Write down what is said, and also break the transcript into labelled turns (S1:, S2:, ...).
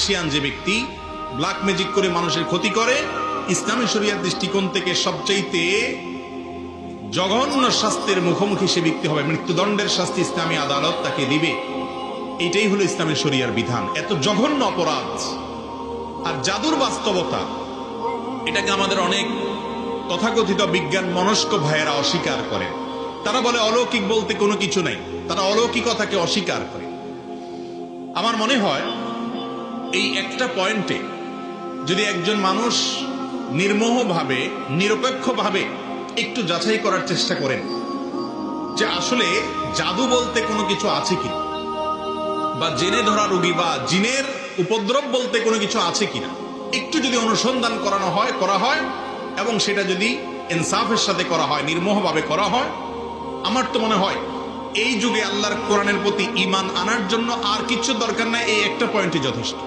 S1: Magician যে ব্যক্তি black magic করে মানুষের ক্ষতি করে, ইসলামী শরিয়ার দৃষ্টিকোণ থেকে সবচাইতে জঘন্য শাস্তির মুখোমুখি সে ব্যক্তি হবে, মৃত্যুদণ্ডের শাস্তি ইসলামী আদালত তাকে দিবে। এটাই হলো ইসলামী শরিয়ার বিধান। এত জঘন্য অপরাধ। আর জাদুর বাস্তবতা, এটাকে আমাদের অনেক তথাকথিত বিজ্ঞান মনস্ক ভাইয়েরা অস্বীকার করেন। তারা বলে অলৌকিক বলতে কোনো কিছু নাই, তারা অলৌকিকতাকে অস্বীকার করে। আমার মনে হয় এই একটা পয়েন্টে যদি একজন মানুষ নির্মোহভাবে নিরপেক্ষভাবে একটু যাচাই করার চেষ্টা করেন যে আসলে জাদু বলতে কোনো কিছু আছে কিনা, বা জেনে ধরা রোগী বা জিনের উপদ্রব বলতে কোনো কিছু আছে কিনা, একটু যদি অনুসন্ধান করা হয় এবং সেটা যদি ইনসাফের সাথে করা হয়, নির্মোহভাবে করা হয়, আমার তো মনে হয় এই যুগে আল্লাহর কোরআনের প্রতি ঈমান আনার জন্য আর কিছু দরকার নাই, এই একটা পয়েন্টই যথেষ্ট।